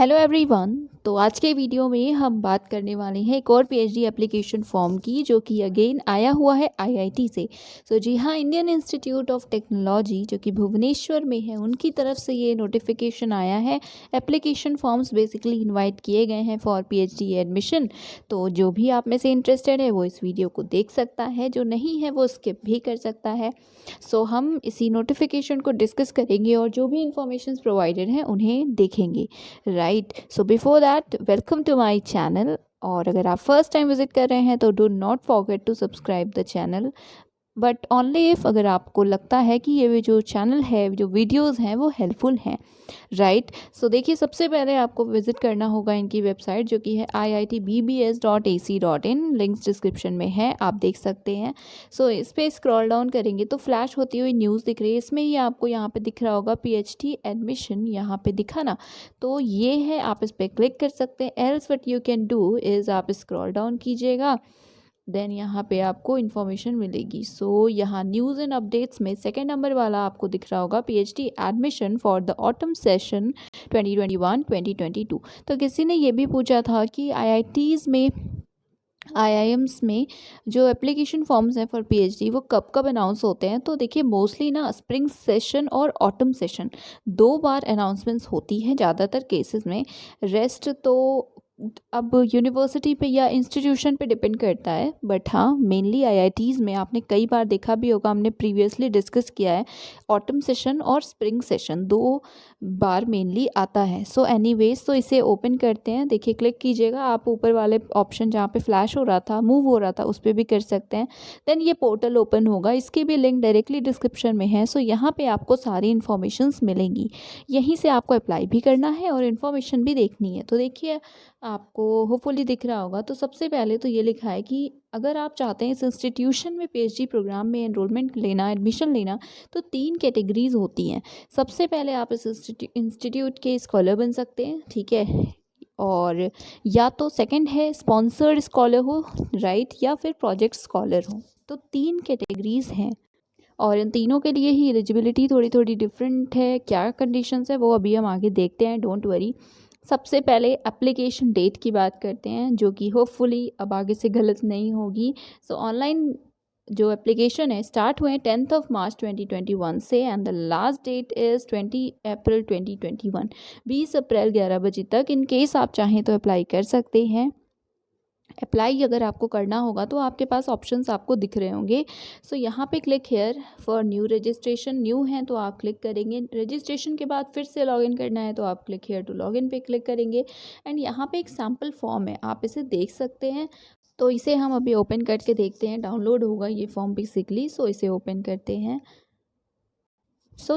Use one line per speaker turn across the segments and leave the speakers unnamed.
Hello everyone. तो आज के वीडियो में हम बात करने वाले हैं एक और पीएचडी एप्लीकेशन फॉर्म की, जो कि अगेन आया हुआ है आईआईटी से। जी हाँ, इंडियन इंस्टीट्यूट ऑफ टेक्नोलॉजी जो कि भुवनेश्वर में है, उनकी तरफ से ये नोटिफिकेशन आया है। एप्लीकेशन फॉर्म्स बेसिकली इनवाइट किए गए हैं फॉर पीएचडी एडमिशन। तो जो भी आप में से इंटरेस्टेड है वो इस वीडियो को देख सकता है, जो नहीं है वो स्किप भी कर सकता है। हम इसी नोटिफिकेशन को डिस्कस करेंगे और जो भी इंफॉर्मेशन प्रोवाइडेड हैं उन्हें देखेंगे। Right, so before that welcome to my channel. और अगर आप फर्स्ट टाइम विजिट कर रहे हैं तो do not forget to subscribe the channel, but only if अगर आपको लगता है कि ये जो चैनल है, जो वीडियोस हैं वो हेल्पफुल हैं। राइट, देखिए, सबसे पहले आपको विजिट करना होगा इनकी वेबसाइट, जो कि है iitbbs.ac.in। लिंक्स डिस्क्रिप्शन में है, आप देख सकते हैं। इस पर स्क्रॉल डाउन करेंगे तो फ्लैश होती हुई न्यूज़ दिख रही है। इसमें ही आपको यहाँ पे दिख रहा होगा पीएचडी एडमिशन, यहाँ पे दिखा ना, तो ये है, आप इस पर क्लिक कर सकते हैं। Else what you can do is आप स्क्रॉल डाउन कीजिएगा, देन यहाँ पे आपको इन्फॉर्मेशन मिलेगी। यहाँ न्यूज़ एंड अपडेट्स में सेकेंड नंबर वाला आपको दिख रहा होगा PhD admission for the autumn session 2021-2022। तो किसी ने ये भी पूछा था कि आईआईटीज़ में, आईआईएम्स में जो एप्लीकेशन फॉर्म्स हैं फॉर पीएचडी वो कब कब अनाउंस होते हैं। तो देखिए, मोस्टली ना स्प्रिंग सेशन और ऑटम सेशन 2 बार अनाउंसमेंट्स होती हैं ज़्यादातर केसेस में। रेस्ट तो अब यूनिवर्सिटी पे या इंस्टीट्यूशन पे डिपेंड करता है, बट हाँ, मेनली आईआईटीज़ में आपने कई बार देखा भी होगा, हमने प्रीवियसली डिस्कस किया है, ऑटम सेशन और स्प्रिंग सेशन 2 बार मेनली आता है। एनीवेज, इसे ओपन करते हैं। देखिए, क्लिक कीजिएगा, आप ऊपर वाले ऑप्शन जहाँ पे फ्लैश हो रहा था, मूव हो रहा था, उस पर भी कर सकते हैं। देन ये पोर्टल ओपन होगा, इसकी भी लिंक डायरेक्टली डिस्क्रिप्शन में है। यहाँ पे आपको सारी इन्फॉर्मेशंस मिलेंगी, यहीं से आपको अप्लाई भी करना है और इन्फॉर्मेशन भी देखनी है। तो देखिए, आपको होपफुली दिख रहा होगा। तो सबसे पहले तो ये लिखा है कि अगर आप चाहते हैं इस इंस्टीट्यूशन में पीएचडी प्रोग्राम में एनरोलमेंट लेना, एडमिशन लेना, तो 3 कैटेगरीज होती हैं। सबसे पहले आप इस इंस्टीट्यूट के स्कॉलर बन सकते हैं, ठीक है, और या तो सेकंड है स्पॉन्सर्ड स्कॉलर हो, राइट, या फिर प्रोजेक्ट स्कॉलर हो। तो 3 कैटेगरीज हैं और इन तीनों के लिए ही एलिजिबिलिटी थोड़ी थोड़ी डिफरेंट है। क्या कंडीशंस है वो अभी हम आगे देखते हैं, डोंट वरी। सबसे पहले एप्लीकेशन डेट की बात करते हैं, जो कि होपफुली अब आगे से गलत नहीं होगी। ऑनलाइन जो एप्लीकेशन है स्टार्ट हुए 10 मार्च 2021 से, and the last that is 20 अप्रैल 2021, 20 अप्रैल 11 बजे तक। इन केस आप चाहें तो अप्लाई कर सकते हैं। अप्लाई अगर आपको करना होगा तो आपके पास ऑप्शंस आपको दिख रहे होंगे। यहाँ पे click here for new registration. New है तो आप क्लिक करेंगे। रजिस्ट्रेशन के बाद फिर से लॉगिन करना है तो आप क्लिक हेयर टू लॉगिन पे क्लिक करेंगे। एंड यहाँ पे एक सैम्पल फॉर्म है, आप इसे देख सकते हैं। तो इसे हम अभी ओपन करके देखते हैं, डाउनलोड होगा ये फॉर्म बेसिकली। इसे ओपन करते हैं।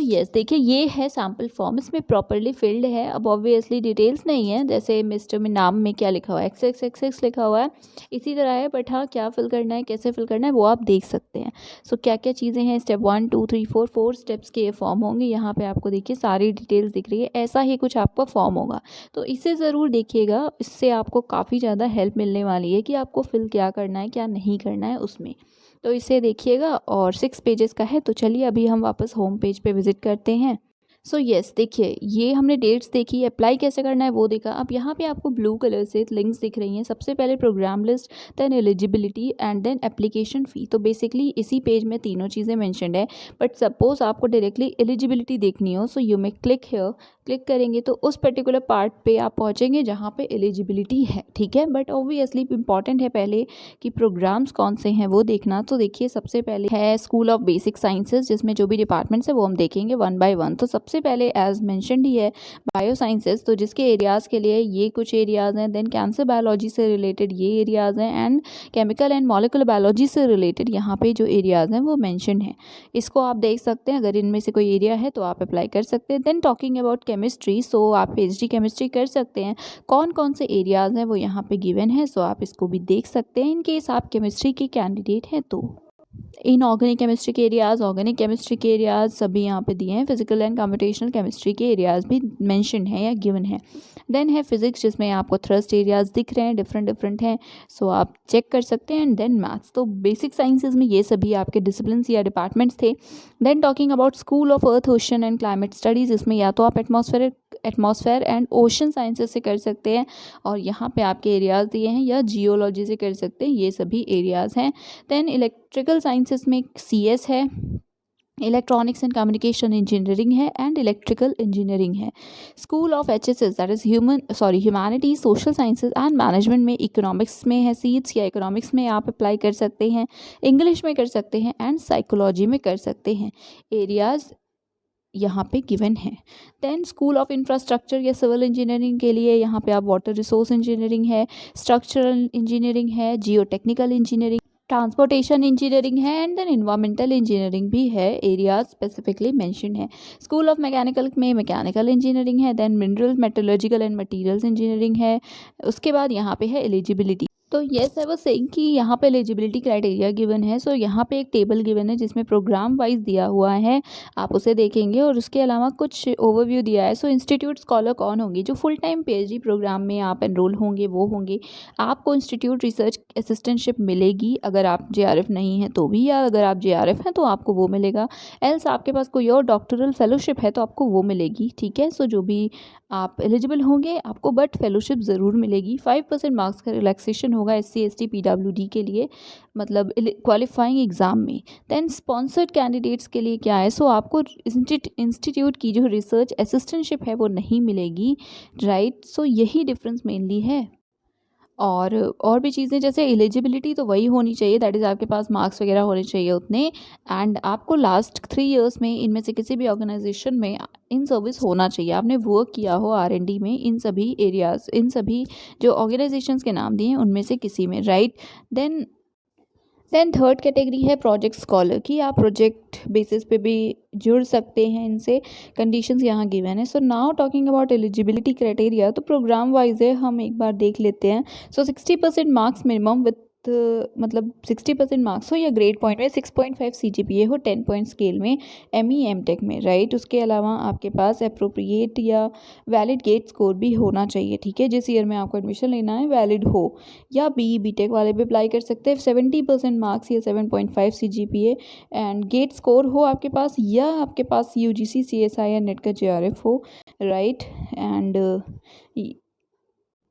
यस, देखिए, ये है सैम्पल फॉर्म, इसमें प्रॉपरली फिल्ड है। अब ऑब्वियसली डिटेल्स नहीं है, जैसे मिस्टर में नाम में क्या लिखा हुआ है, XXXX लिखा हुआ है, इसी तरह है। बट हाँ, क्या फिल करना है, कैसे फिल करना है, वो आप देख सकते हैं। क्या क्या चीज़ें हैं, स्टेप 1 2 3 4 स्टेप्स के ये फॉर्म होंगे। यहाँ पे आपको देखिए सारी डिटेल्स दिख रही है, ऐसा ही कुछ आपका फॉर्म होगा। तो इसे ज़रूर देखिएगा, इससे आपको काफ़ी ज़्यादा हेल्प मिलने वाली है कि आपको फिल क्या करना है, क्या नहीं करना है उसमें। तो इसे देखिएगा, और 6 पेजेस का है। तो चलिए अभी हम वापस होम पेज पे विज़िट करते हैं। यस, देखिए, ये हमने डेट्स देखी, अप्लाई कैसे करना है वो देखा। अब यहाँ पे आपको ब्लू कलर से लिंक्स दिख रही हैं। सबसे पहले program list, then eligibility and then application fee. तो बेसिकली इसी पेज में तीनों चीज़ें मेंशन्ड है। बट सपोज़ आपको डायरेक्टली एलिजिबिलिटी देखनी हो, you may click here. Click करेंगे तो उस पर्टिकुलर पार्ट पे आप पहुँचेंगे जहाँ पे एलिजिबिलिटी है, ठीक है। बट ऑब्वियसली इंपॉर्टेंट है पहले कि प्रोग्राम्स कौन से हैं वो देखना। तो देखिए, सबसे पहले है स्कूल ऑफ बेसिक साइंसेज, जिसमें जो भी डिपार्टमेंट्स है वो हम देखेंगे 1 बाय 1। तो सबसे पहले एज मैंशनड ही है बायो साइंसेज, तो जिसके एरियाज़ के लिए ये कुछ एरियाज़ हैं। देन कैंसर बायोलॉजी से रिलेटेड ये एरियाज़ हैं, and chemical and molecular biology से रिलेटेड यहाँ पे जो एरियाज़ हैं वो मैंशनड हैं। इसको आप देख सकते हैं, अगर इनमें से कोई एरिया है तो आप अप्लाई कर सकते हैं। देन टॉकिंग अबाउट केमिस्ट्री, आप पीएचडी केमिस्ट्री कर सकते हैं। कौन कौन से एरियाज़ हैं वो यहाँ पे गिवन है, आप इसको भी देख सकते हैं इन केस आप केमिस्ट्री के कैंडिडेट हैं तो। इनऑर्गेनिक केमिस्ट्री के एरियाज़, ऑर्गेनिक केमिस्ट्री के एरियाज़ सभी यहाँ पे दिए हैं। फिजिकल एंड कंप्यूटेशनल केमिस्ट्री के एरियाज़ भी मेंशन हैं या गिवन है। देन है फिजिक्स, जिसमें आपको थ्रस्ट एरियाज़ दिख रहे हैं, डिफरेंट हैं, आप चेक कर सकते हैं। एंड देन मैथ्स, तो बेसिक साइंसेज में ये सभी आपके डिसिप्लिन या डिपार्टमेंट्स थे। Then talking about school of earth, ocean and climate studies, इसमें या तो आप atmospheric atmosphere and ocean sciences से कर सकते हैं, और यहाँ पे आपके एरियाज़ दिए हैं, या जियोलॉजी से कर सकते हैं, ये सभी एरियाज़ हैं। देन इलेक्ट्रिकल साइंसेस में CS है, इलेक्ट्रॉनिक्स एंड कम्युनिकेशन इंजीनियरिंग है, एंड इलेक्ट्रिकल इंजीनियरिंग है। School of HSS that is humanities, social sciences and management में इकोनॉमिक्स में है सीट्स, या इकोनॉमिक्स में आप अप्लाई कर सकते हैं, इंग्लिश में कर सकते हैं, एंड साइकोलॉजी में कर सकते हैं। एरियाज़ यहाँ पे गिवन है। देन स्कूल ऑफ इंफ्रास्ट्रक्चर या सिविल इंजीनियरिंग के लिए यहाँ पे आप वाटर रिसोर्स इंजीनियरिंग है, स्ट्रक्चरल इंजीनियरिंग है, geotechnical engineering, transportation engineering है, एंड देन इन्वायरमेंटल इंजीनियरिंग भी है। एरियाज स्पेसिफिकली मेंशन है। स्कूल ऑफ मैकेनिकल में मैकेनिकल इंजीनियरिंग है, then mineral metallurgical and materials engineering है। उसके बाद यहाँ पे है एलिजिबिलिटी। तो येस आई वाज सेइंग कि यहाँ पे एलिजिबिलिटी क्राइटेरिया गिवन है। सो यहाँ पे एक टेबल गिवन है जिसमें प्रोग्राम वाइज दिया हुआ है, आप उसे देखेंगे, और उसके अलावा कुछ ओवरव्यू दिया है। सो इंस्टीट्यूट स्कॉलर कौन होंगे, जो फुल टाइम PhD प्रोग्राम में आप एनरोल होंगे वो होंगे। आपको इंस्टीट्यूट रिसर्च असिस्टेंटशिप मिलेगी अगर आप JRF नहीं हैं तो भी, या अगर आप JRF हैं तो आपको वो मिलेगा। एल्स आपके पास कोई और डॉक्टरल फेलोशिप है तो आपको वो मिलेगी, ठीक है। सो जो भी आप एलिजिबल होंगे आपको, बट फेलोशिप ज़रूर मिलेगी। 5% मार्क्स का रिलैक्सेशन होगा SC ST PWD के लिए, मतलब क्वालिफाइंग एग्ज़ाम में। देन स्पॉन्सर्ड कैंडिडेट्स के लिए क्या है, सो आपको इंस्टीट्यूट की जो रिसर्च असिस्टेंटशिप है वो नहीं मिलेगी, राइट। सो यही डिफरेंस मेनली है। और भी चीज़ें जैसे एलिजिबिलिटी तो वही होनी चाहिए, दैट इज़ आपके पास मार्क्स वगैरह होने चाहिए उतने, एंड आपको लास्ट 3 इयर्स में इनमें से किसी भी ऑर्गेनाइजेशन में इन सर्विस होना चाहिए, आपने वर्क किया हो R&D में, इन सभी एरियाज़, इन सभी जो ऑर्गेनाइजेशंस के नाम दिए हैं उनमें से किसी में, राइट। देन थर्ड कैटेगरी है प्रोजेक्ट स्कॉलर की, आप प्रोजेक्ट बेसिस पे भी जुड़ सकते हैं इनसे, कंडीशंस यहाँ गिवन है। So now talking about eligibility criteria, तो प्रोग्राम वाइज है, हम एक बार देख लेते हैं। सो 60% मार्क्स मिनिमम विथ, मतलब 60% मार्क्स हो, या ग्रेड पॉइंट में 6.5 CGPA हो 10 पॉइंट स्केल में, ME MTech में, राइट। उसके अलावा आपके पास अप्रोप्रिएट या वैलिड गेट स्कोर भी होना चाहिए, ठीक है। जिस ईयर में आपको एडमिशन लेना है वैलिड हो, या BE BTech वाले भी अप्लाई कर सकते हैं। 70% मार्क्स या 7.5 CGPA एंड गेट स्कोर हो आपके पास, या आपके पास UGC CSI या नेट का JRF हो, right. And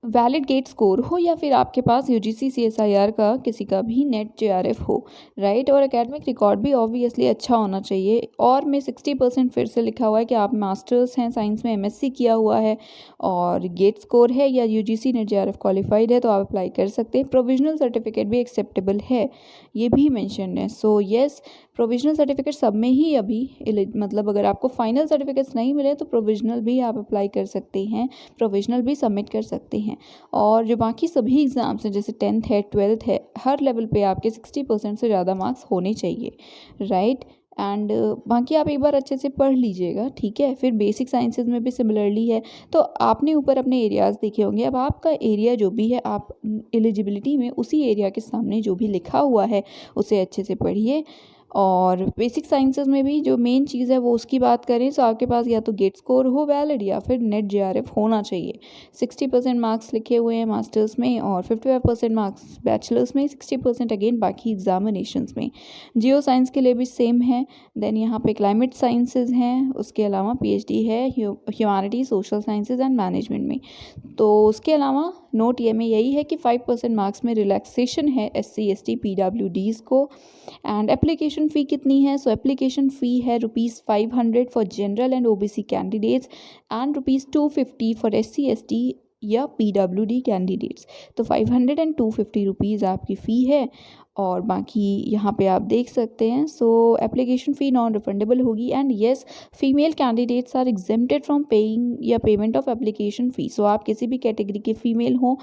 valid GATE score हो, या फिर आपके पास UGC CSIR का किसी का भी नेट JRF हो, राइट। और एकेडमिक रिकॉर्ड भी ऑब्वियसली अच्छा होना चाहिए। और में 60% फिर से लिखा हुआ है कि आप मास्टर्स हैं साइंस में, MSc किया हुआ है, और गेट स्कोर है, या UGC नेट JRF क्वालिफाइड है तो आप अप्लाई कर सकते हैं। प्रोविजनल सर्टिफिकेट भी एक्सेप्टेबल है, ये भी मेंशन है। सो येस, प्रोविजनल सर्टिफिकेट सब में ही अभी, मतलब अगर आपको फाइनल सर्टिफिकेट्स नहीं मिले तो प्रोविजनल भी आप अप्लाई कर सकते हैं, प्रोविजनल भी सबमिट कर सकते हैं। और जो बाकी सभी एग्ज़ाम्स हैं जैसे 10th है 12th है, हर लेवल पे आपके 60% से ज़्यादा मार्क्स होने चाहिए, राइट। एंड बाकी आप एक बार अच्छे से पढ़ लीजिएगा, ठीक है। फिर बेसिक साइंसेज में भी सिमिलरली है। तो आपने ऊपर अपने एरियाज़ देखे होंगे, अब आपका एरिया जो भी है, आप एलिजिबिलिटी में उसी एरिया के सामने जो भी लिखा हुआ है उसे अच्छे से पढ़िए। और बेसिक साइंसेज में भी जो मेन चीज़ है वो उसकी बात करें तो आपके पास या तो गेट स्कोर हो वैलिड, या फिर नेट JRF होना चाहिए। 60% मार्क्स लिखे हुए हैं मास्टर्स में, और 55% मार्क्स बैचलर्स में, 60% अगेन बाकी एग्जामिनेशंस में। जियो साइंस के लिए भी सेम है। देन यहाँ पे क्लाइमेट साइंसेज हैं, उसके अलावा PhD है humanity social sciences and management में। तो उसके अलावा नोट ये में यही है कि 5% मार्क्स में रिलैक्सेशन है SC ST PWDs को। एंड एप्लीकेशन फ़ी कितनी है, सो एप्लीकेशन फ़ी है ₹500 for general and OBC candidates, and ₹250 for SC ST या PWD कैंडिडेट्स। तो 500 एंड ₹250 आपकी फ़ी है। और बाकी यहाँ पे आप देख सकते हैं। So application fee non refundable होगी। And yes, female candidates are exempted from paying या payment of application fee. So आप किसी भी कैटेगरी के फीमेल हो,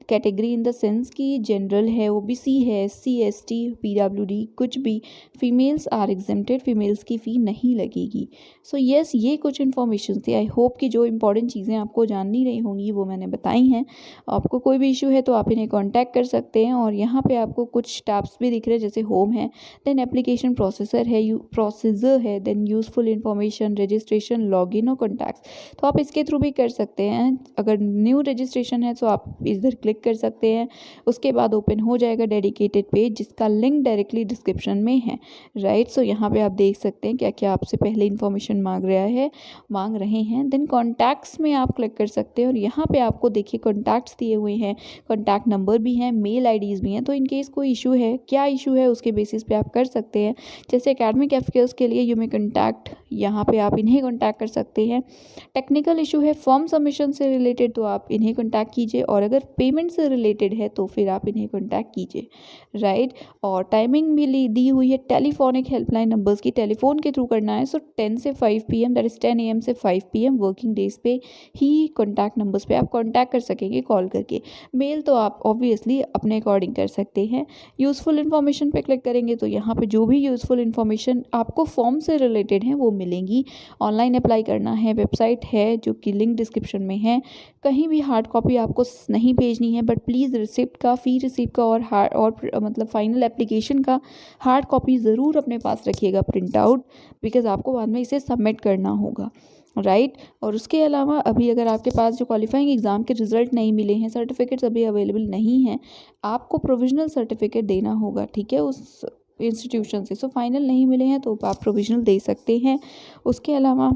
कैटेगरी इन द सेंस कि जनरल है, OBC है, SC ST PWD, कुछ भी, फीमेल्स आर एग्जेम्प्टेड, फीमेल्स की फ़ी नहीं लगेगी। सो येस, ये कुछ इन्फॉर्मेशन थी। आई होप कि जो इंपॉर्टेंट चीज़ें आपको जाननी रही होंगी वो मैंने मैंने बताई हैं। आपको कोई भी इशू है तो आप इन्हें कॉन्टैक्ट कर सकते हैं। और यहाँ पे आपको कुछ टैब्स भी दिख रहे हैं, जैसे होम है, देन एप्लीकेशन प्रोसेसर है, then useful information, registration, login और कॉन्टैक्ट्स। तो आप इसके थ्रू भी कर सकते हैं। अगर न्यू रजिस्ट्रेशन है तो आप इधर क्लिक कर सकते हैं। उसके बाद ओपन हो जाएगा डेडिकेटेड पेज, जिसका लिंक डायरेक्टली डिस्क्रिप्शन में है, राइट। सो यहाँ पे आप देख सकते हैं क्या क्या आपसे पहले इन्फॉर्मेशन मांग रहे हैं। देन कॉन्टैक्ट्स में आप क्लिक कर सकते हैं और यहाँ पे आपको देखिए कॉन्टैक्ट्स दिए हुए हैं, कॉन्टैक्ट नंबर भी हैं, मेल आईडीज़ भी हैं। तो इन केस कोई इशू है, क्या इशू है उसके बेसिस पे आप कर सकते हैं। जैसे एकेडमिक अफेयर्स के लिए यू मे कॉन्टैक्ट, यहाँ पे आप इन्हें कॉन्टैक्ट कर सकते हैं। टेक्निकल इशू है फॉर्म सबमिशन से रिलेटेड तो आप इन्हें कॉन्टैक्ट कीजिए, और अगर पेमेंट से रिलेटेड है तो फिर आप इन्हें कॉन्टैक्ट कीजिए, राइट। और टाइमिंग भी दी हुई है टेलीफोनिक हेल्पलाइन नंबर्स की, टेलीफोन के थ्रू करना है। सो 10 से 5 PM, दैट इज़ 10 AM से 5 PM वर्किंग डेज पे ही कॉन्टैक्ट नंबर्स पे आप कॉन्टैक्ट कर सकेंगे कॉल करके। मेल तो आप ऑब्वियसली अपने अकॉर्डिंग कर सकते हैं। यूज़फुल इन्फॉर्मेशन पे क्लिक करेंगे तो यहाँ पे जो भी यूज़फुल इन्फॉर्मेशन आपको फॉर्म से रिलेटेड है वो मिलेंगी। ऑनलाइन अप्लाई करना है, वेबसाइट है जो कि लिंक डिस्क्रिप्शन में है। कहीं भी हार्ड कॉपी आपको नहीं भेजनी है, बट प्लीज़ रिसिप्ट का, फ़ी रिसिप्ट का और मतलब फाइनल एप्लीकेशन का हार्ड कॉपी ज़रूर अपने पास रखिएगा, प्रिंट आउट, बिकॉज़ आपको बाद में इसे सबमिट करना होगा, राइट। और उसके अलावा अभी अगर आपके पास जो क्वालिफाइंग एग्ज़ाम के रिज़ल्ट नहीं मिले हैं, सर्टिफिकेट्स अभी अवेलेबल नहीं हैं, आपको प्रोविजनल सर्टिफिकेट देना होगा, ठीक है, उस इंस्टीट्यूशन से। सो फाइनल नहीं मिले हैं तो आप प्रोविजनल दे सकते हैं। उसके अलावा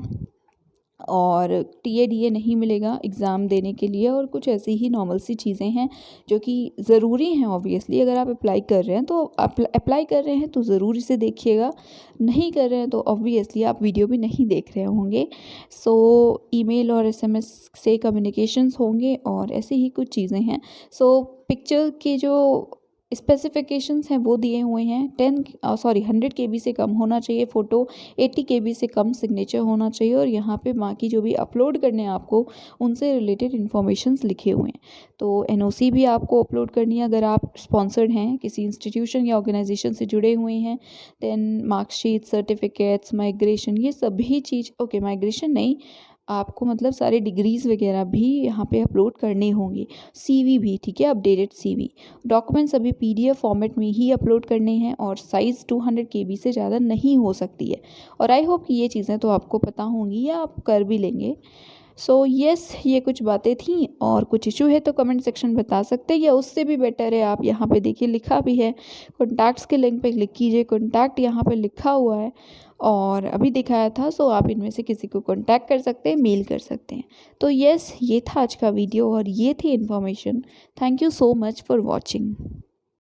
और TADA नहीं मिलेगा एग्ज़ाम देने के लिए, और कुछ ऐसी ही नॉर्मल सी चीज़ें हैं जो कि ज़रूरी हैं ऑब्वियसली। अगर आप अप्लाई कर रहे हैं तो अप्लाई कर रहे हैं तो ज़रूर इसे देखिएगा, नहीं कर रहे हैं तो ऑब्वियसली आप वीडियो भी नहीं देख रहे होंगे। सो ईमेल और SMS से कम्युनिकेशंस होंगे और ऐसी ही कुछ चीज़ें हैं। सो पिक्चर के जो स्पेसिफिकेशंस हैं वो दिए हुए हैं। 100 KB से कम होना चाहिए फ़ोटो, 80 KB से कम सिग्नेचर होना चाहिए, और यहाँ पे बाकी जो भी अपलोड करने हैं आपको उनसे रिलेटेड इन्फॉर्मेशंस लिखे हुए हैं। तो NOC भी आपको अपलोड करनी है अगर आप स्पॉन्सर्ड हैं, किसी इंस्टीट्यूशन या ऑर्गेनाइजेशन से जुड़े हुए हैं। देन मार्कशीट, सर्टिफिकेट्स, माइग्रेशन, ये सभी चीज़, ओके माइग्रेशन नहीं, आपको मतलब सारे डिग्रीज़ वगैरह भी यहाँ पे अपलोड करने होंगे। CV भी, ठीक है, अपडेटेड CV। डॉक्यूमेंट्स अभी PDF फॉर्मेट में ही अपलोड करने हैं, और साइज़ 200 KB से ज़्यादा नहीं हो सकती है। और आई होप कि ये चीज़ें तो आपको पता होंगी या आप कर भी लेंगे। सो येस, ये कुछ बातें थीं, और कुछ इशू है तो कमेंट सेक्शन बता सकते हैं, या उससे भी बेटर है आप यहाँ पे देखिए लिखा भी है, कॉन्टैक्ट्स के लिंक पे क्लिक कीजिए, कॉन्टैक्ट यहाँ पे लिखा हुआ है और अभी दिखाया था। सो आप इनमें से किसी को कॉन्टैक्ट कर सकते हैं, मेल कर सकते हैं। तो येस, ये था आज का वीडियो और ये थी information. Thank you so much for watching.